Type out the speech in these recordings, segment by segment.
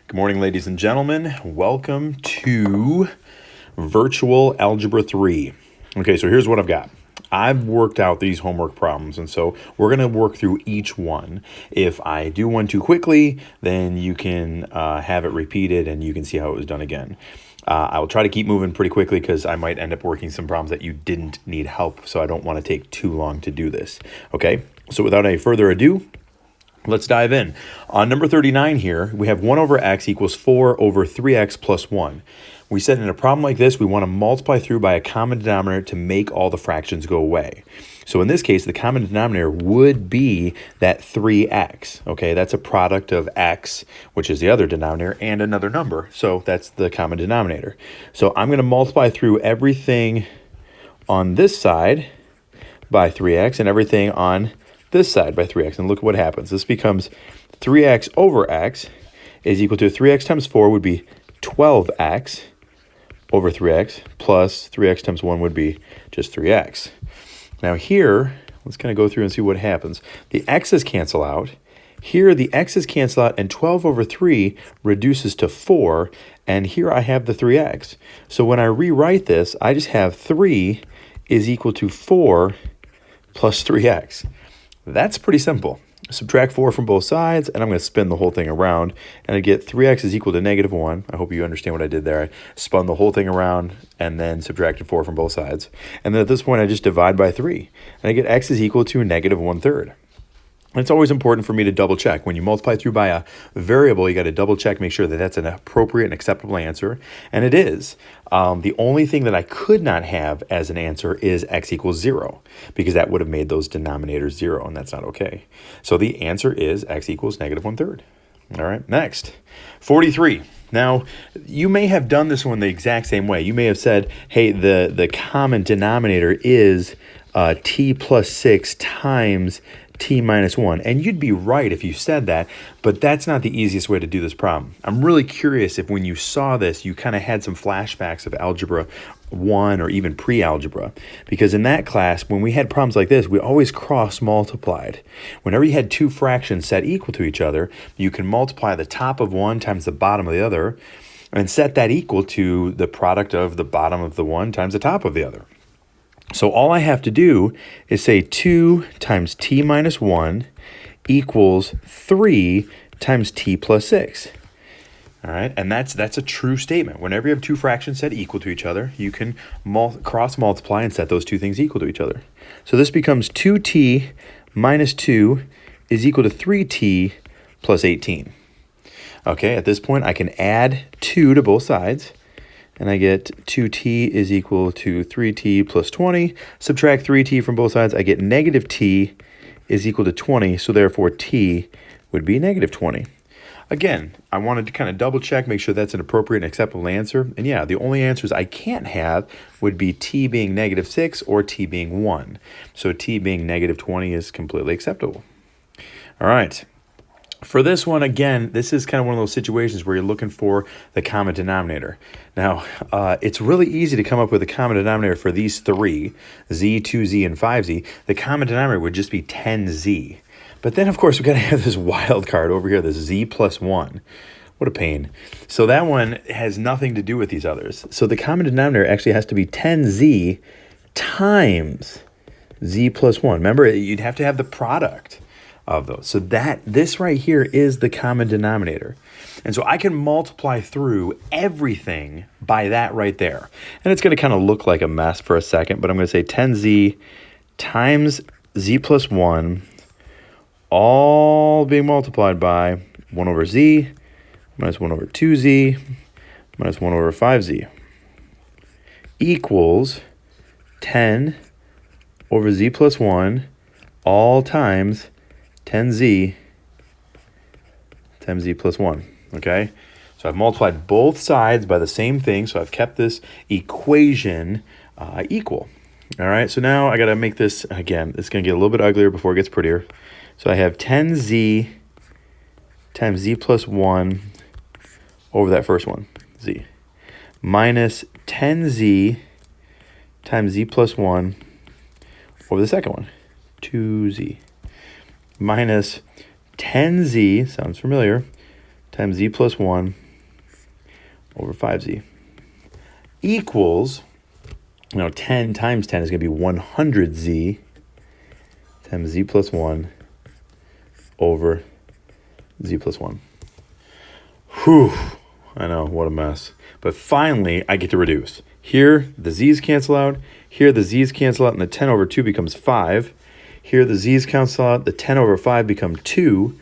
Good morning, ladies and gentlemen. Welcome to Virtual Algebra 3. Okay, so here's what I've got. I've worked out these homework problems, and so we're going to work through each one. If I do one too quickly, then you can have it repeated and you can see how it was done again. I will try to keep moving pretty quickly because I might end up working some problems that you didn't need help, so I don't want to take too long to do this. Okay, so without any further ado, let's dive in. On number 39 here, we have 1 over x equals 4 over 3x plus 1. We said in a problem like this, we want to multiply through by a common denominator to make all the fractions go away. So in this case, the common denominator would be that 3x. Okay, that's a product of x, which is the other denominator, and another number. So that's the common denominator. So I'm going to multiply through everything on this side by 3x and everything on this side by 3x, and look what happens. This becomes 3x over x is equal to 3x times 4 would be 12x over 3x plus 3x times 1 would be just 3x. Now here, let's kind of go through and see what happens. The x's cancel out. Here the x's cancel out, and 12 over 3 reduces to 4, and here I have the 3x. So when I rewrite this, I just have 3 is equal to 4 plus 3x. That's pretty simple. Subtract 4 from both sides, and I'm going to spin the whole thing around, and I get 3x is equal to negative 1. I hope you understand what I did there. I spun the whole thing around and then subtracted 4 from both sides. And then at this point, I just divide by 3, and I get x is equal to negative 1/3. It's always important for me to double check. When you multiply through by a variable, you got to double check, make sure that that's an appropriate and acceptable answer. And it is. The only thing that I could not have as an answer is x equals 0, because that would have made those denominators 0, and that's not okay. So the answer is x equals negative 1/3. All right, next, 43. Now, you may have done this one the exact same way. You may have said, hey, the common denominator is t plus 6 times t minus 1. And you'd be right if you said that, but that's not the easiest way to do this problem. I'm really curious if when you saw this, you kind of had some flashbacks of Algebra 1 or even pre-algebra. Because in that class, when we had problems like this, we always cross-multiplied. Whenever you had two fractions set equal to each other, you can multiply the top of one times the bottom of the other and set that equal to the product of the bottom of the one times the top of the other. So all I have to do is say 2 times t minus 1 equals 3 times t plus 6. All right, and that's a true statement. Whenever you have two fractions set equal to each other, you can cross-multiply and set those two things equal to each other. So this becomes 2t minus 2 is equal to 3t plus 18. Okay, at this point, I can add 2 to both sides. And I get 2t is equal to 3t plus 20. Subtract 3t from both sides. I get negative t is equal to 20. So therefore, t would be negative 20. Again, I wanted to kind of double check, make sure that's an appropriate and acceptable answer. And yeah, the only answers I can't have would be t being negative 6 or t being 1. So t being negative 20 is completely acceptable. All right. For this one, again, this is kind of one of those situations where you're looking for the common denominator. Now, it's really easy to come up with a common denominator for these three, z, 2z, and 5z. The common denominator would just be 10z. But then, of course, we've got to have this wild card over here, this z plus 1. What a pain. So that one has nothing to do with these others. So the common denominator actually has to be 10z times z plus 1. Remember, you'd have to have the product of those. So this right here is the common denominator. And so I can multiply through everything by that right there. And it's going to kind of look like a mess for a second, but I'm going to say 10z times z plus 1 all being multiplied by 1 over z minus 1 over 2z minus 1 over 5z equals 10 over z plus 1 all times 10z times z plus 1, okay? So I've multiplied both sides by the same thing, so I've kept this equation equal. All right, so now I got to make this, again, it's going to get a little bit uglier before it gets prettier. So I have 10z times z plus 1 over that first one, z, minus 10z times z plus 1 over the second one, 2z, minus 10z, sounds familiar, times z plus 1 over 5z equals, 10 times 10 is going to be 100z times z plus 1 over z plus 1. Whew, I know, what a mess. But finally, I get to reduce. Here, the z's cancel out. Here, the z's cancel out, and the 10 over 2 becomes 5. Here, the z's cancel out. The 10 over 5 become 2.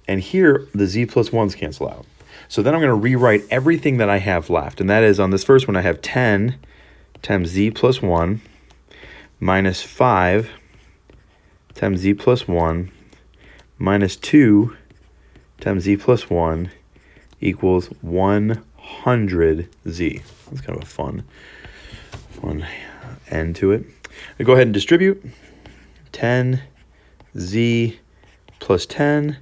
And here, the z plus 1s cancel out. So then I'm going to rewrite everything that I have left. And that is, on this first one, I have 10 times z plus 1 minus 5 times z plus 1 minus 2 times z plus 1 equals 100z. That's kind of a fun end to it. I go ahead and distribute. 10z plus 10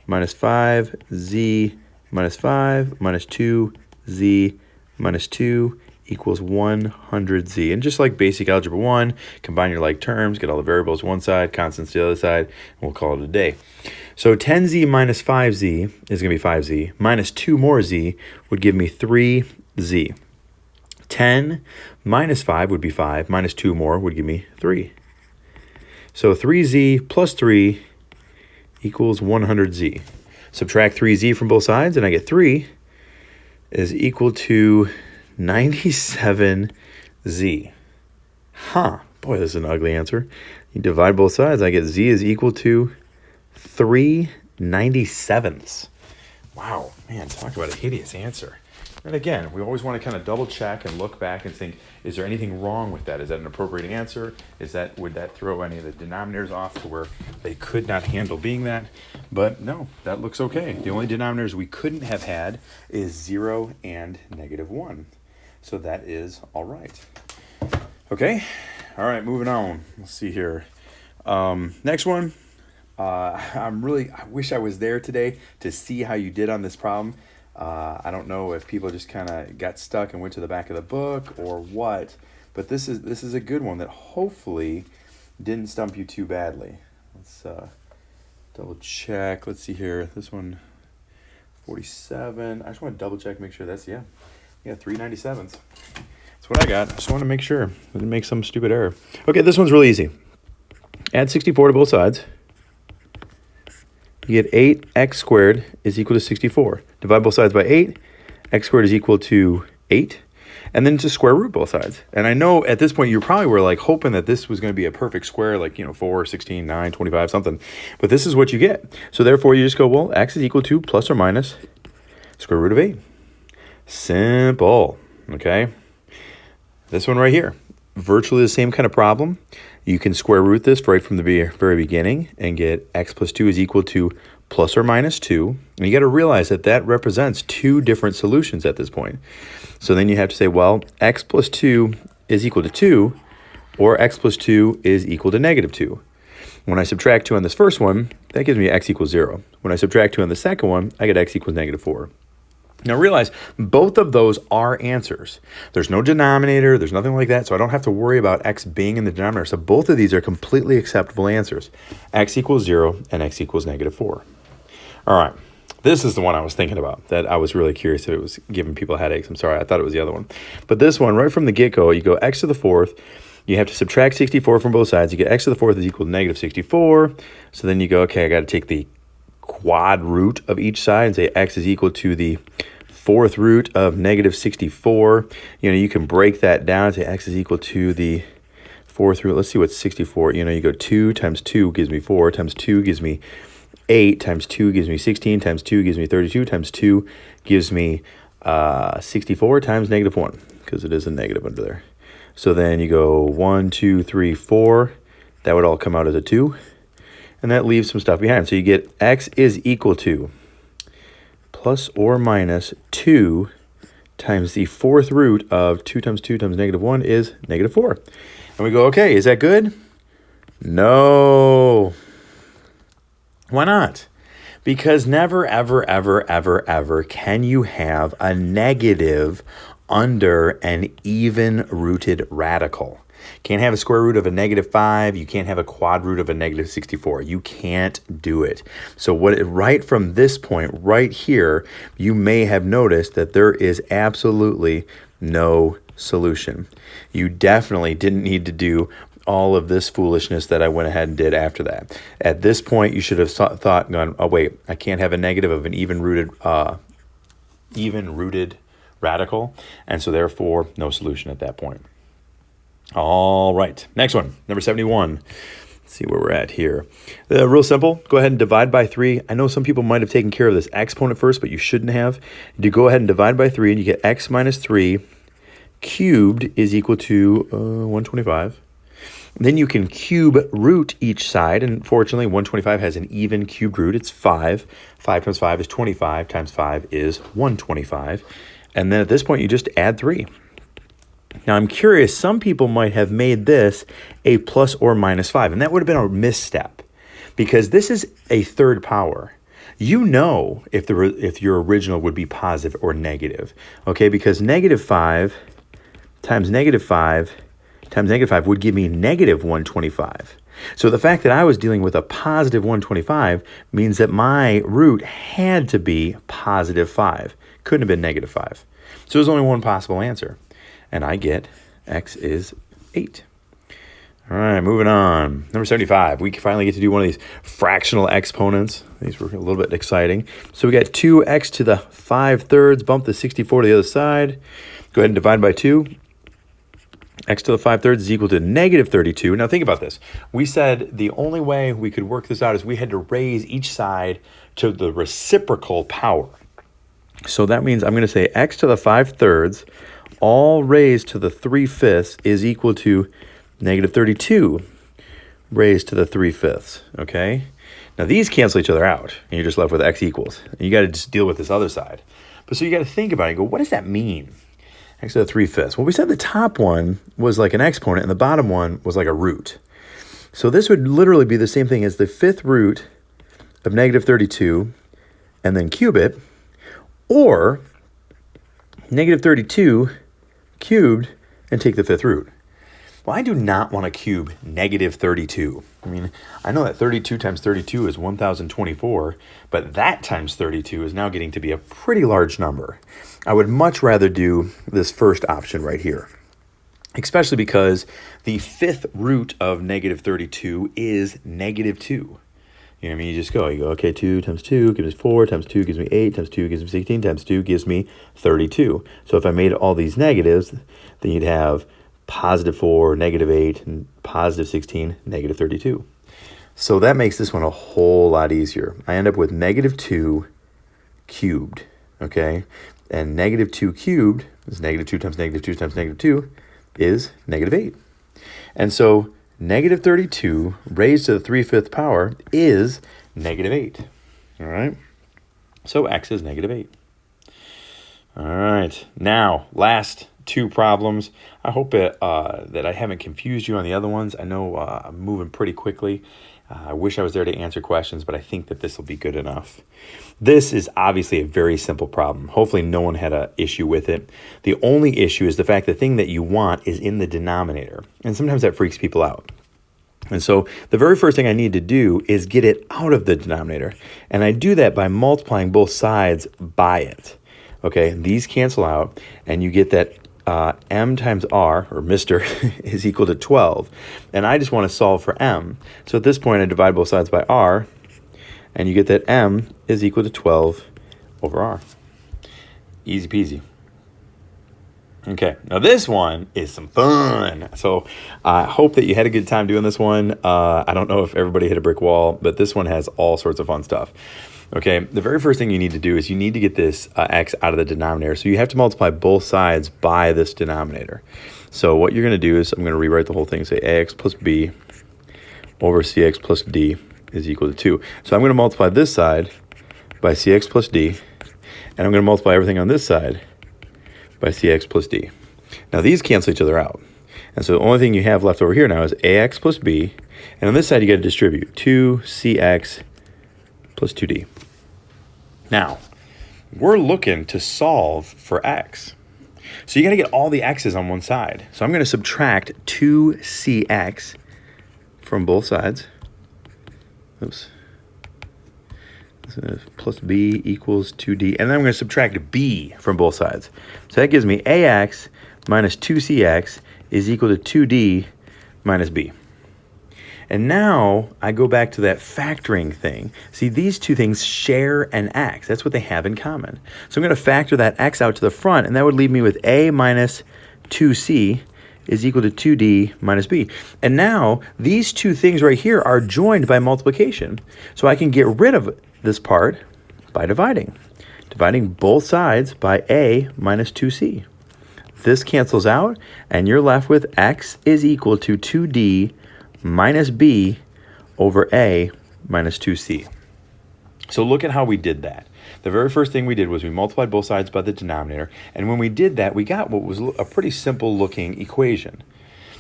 minus 5z minus 5 minus 2z minus 2 equals 100z. And just like basic algebra 1, combine your like terms, get all the variables one side, constants the other side, and we'll call it a day. So 10z minus 5z is going to be 5z, minus 2 more z would give me 3z. 10 minus 5 would be 5, minus 2 more would give me 3. So 3z plus 3 equals 100z. Subtract 3z from both sides, and I get 3 is equal to 97z. Huh. Boy, this is an ugly answer. You divide both sides, I get z is equal to 3/97. Wow, man, talk about a hideous answer. And again, we always want to kind of double check and look back and think, is there anything wrong with that? Is that an appropriate answer? Would that throw any of the denominators off to where they could not handle being that? But no, that looks okay. The only denominators we couldn't have had is 0 and -1. So that is all right. Okay, all right, moving on. Let's see here. Next one. I wish I was there today to see how you did on this problem. I don't know if people just kind of got stuck and went to the back of the book or what, but this is a good one that hopefully didn't stump you too badly. Let's double check. Let's see here. This one, 47. I just want to double check, make sure that's, yeah, 3/97. That's what I got. I just want to make sure I didn't make some stupid error. Okay, this one's really easy. Add 64 to both sides. You get 8x squared is equal to 64. Divide both sides by 8. X squared is equal to 8. And then just square root both sides. And I know at this point you probably were like hoping that this was going to be a perfect square, like, 4, 16, 9, 25, something. But this is what you get. So therefore you just go, well, x is equal to plus or minus square root of 8. Simple. Okay. This one right here. Virtually the same kind of problem. You can square root this right from the very beginning and get x plus 2 is equal to plus or minus 2. And you got to realize that that represents two different solutions at this point. So then you have to say, well, x plus 2 is equal to 2, or x plus 2 is equal to -2. When I subtract 2 on this first one, that gives me x equals 0. When I subtract 2 on the second one, I get x equals -4. Now realize both of those are answers. There's no denominator, there's nothing like that, so I don't have to worry about x being in the denominator. So both of these are completely acceptable answers. X equals 0 and x equals -4. All right, this is the one I was thinking about, that I was really curious if it was giving people headaches. I'm sorry, I thought it was the other one. But this one, right from the get-go, you go x to the 4th, you have to subtract 64 from both sides. You get x to the 4th is equal to -64. So then you go, okay, I got to take the quad root of each side and say x is equal to the 4th root of -64. You can break that down to x is equal to the 4th root. Let's see what's 64. You go 2 times 2 gives me 4, times 2 gives me 8, times 2 gives me 16, times 2 gives me 32, times 2 gives me 64 times -1, because it is a negative under there. So then you go 1, 2, 3, 4. That would all come out as a 2. And that leaves some stuff behind. So you get x is equal to plus or minus 2 times the 4th root of 2 times 2 times -1 is -4. And we go, okay, is that good? No. Why not? Because never, ever, ever, ever, ever can you have a negative under an even-rooted radical. Can't have a square root of a -5. You can't have a quad root of a -64. You can't do it. So right from this point right here, you may have noticed that there is absolutely no solution. You definitely didn't need to do all of this foolishness that I went ahead and did after that. At this point, you should have thought, oh wait, I can't have a negative of an even-rooted radical, and so therefore no solution at that point. All right, next one, number 71. Let's see where we're at here. Real simple. Go ahead and divide by 3. I know some people might have taken care of this exponent first, but you shouldn't have. You go ahead and divide by 3, and you get x minus 3 cubed is equal to 125. Then you can cube root each side, and fortunately 125 has an even cubed root. It's 5. 5 times 5 is 25, times 5 is 125. And then at this point, you just add 3. Now, I'm curious, some people might have made this a plus or minus 5, and that would have been a misstep because this is a third power. You know if your original would be positive or negative, okay? Because -5 times -5 times -5 would give me -125. So the fact that I was dealing with a positive 125 means that my root had to be positive 5. Couldn't have been -5. So there's only one possible answer. And I get x is 8. All right, moving on. Number 75. We finally get to do one of these fractional exponents. These were a little bit exciting. So we got 2x to the 5/3. Bump the 64 to the other side. Go ahead and divide by 2. X to the 5/3 is equal to -32. Now think about this. We said the only way we could work this out is we had to raise each side to the reciprocal power. So that means I'm going to say x to the 5/3 all raised to the 3/5 is equal to -32 raised to the 3/5, okay? Now these cancel each other out, and you're just left with x equals. And you got to just deal with this other side. But so you got to think about it and go, what does that mean? X to the 3/5. Well, we said the top one was like an exponent, and the bottom one was like a root. So this would literally be the same thing as the 5th root of -32, and then cube it, or -32 cubed and take the 5th root. Well, I do not want to cube -32. I mean, I know that 32 times 32 is 1024, but that times 32 is now getting to be a pretty large number. I would much rather do this first option right here, especially because the 5th root of -32 is -2. You know what I mean? You go, okay, 2 times 2 gives me 4, times 2 gives me 8, times 2 gives me 16, times 2 gives me 32. So if I made all these negatives, then you'd have positive 4, -8, and positive 16, -32. So that makes this one a whole lot easier. I end up with -2 cubed, okay? And -2 cubed is -2 times -2 times -2 is -8. And so -32 raised to the 3/5 power is -8. All right. So x is -8. All right. Now, last 2 problems. I hope that I haven't confused you on the other ones. I know I'm moving pretty quickly. I wish I was there to answer questions, but I think that this will be good enough. This is obviously a very simple problem. Hopefully no one had an issue with it. The only issue is the fact the thing that you want is in the denominator. And sometimes that freaks people out. And so the very first thing I need to do is get it out of the denominator. And I do that by multiplying both sides by it. Okay, these cancel out, and you get that m times r, or Mr., is equal to 12. And I just want to solve for m. So at this point, I divide both sides by r, and you get that m is equal to 12 over r. Easy peasy. Okay, now this one is some fun. So I hope that you had a good time doing this one. I don't know if everybody hit a brick wall, but this one has all sorts of fun stuff. Okay, the very first thing you need to do is you need to get this x out of the denominator. So you have to multiply both sides by this denominator. So what you're going to do is I'm going to rewrite the whole thing. Say ax plus b over cx plus d is equal to 2. So I'm going to multiply this side by cx plus d, and I'm going to multiply everything on this side by cx plus d. Now these cancel each other out. And so the only thing you have left over here now is ax plus b, and on this side you got to distribute 2cx plus 2d. Now, we're looking to solve for x. So you got to get all the x's on one side. So I'm going to subtract 2cx from both sides. Oops. Plus b equals 2d. And then I'm going to subtract b from both sides. So that gives me ax minus 2cx is equal to 2d minus b. And now I go back to that factoring thing. See, these two things share an x. That's what they have in common. So I'm going to factor that x out to the front, and that would leave me with a minus 2c is equal to 2d minus b. And now these two things right here are joined by multiplication. So I can get rid of this part by dividing. Dividing both sides by a minus 2c. This cancels out, and you're left with x is equal to 2d minus b over a minus 2c. So look at how we did that. The very first thing we did was we multiplied both sides by the denominator, and when we did that, we got what was a pretty simple looking equation.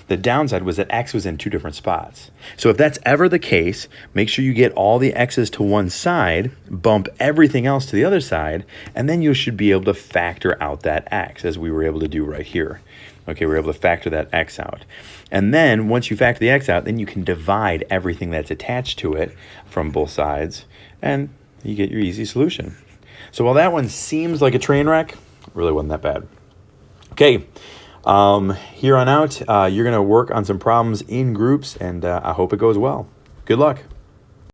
The downside was that x was in two different spots. So if that's ever the case, make sure you get all the x's to one side, bump everything else to the other side, and then you should be able to factor out that x, as we were able to do right here. Okay, we're able to factor that x out. And then once you factor the x out, then you can divide everything that's attached to it from both sides, and you get your easy solution. So while that one seems like a train wreck, it really wasn't that bad. Okay, here on out, you're going to work on some problems in groups, and I hope it goes well. Good luck.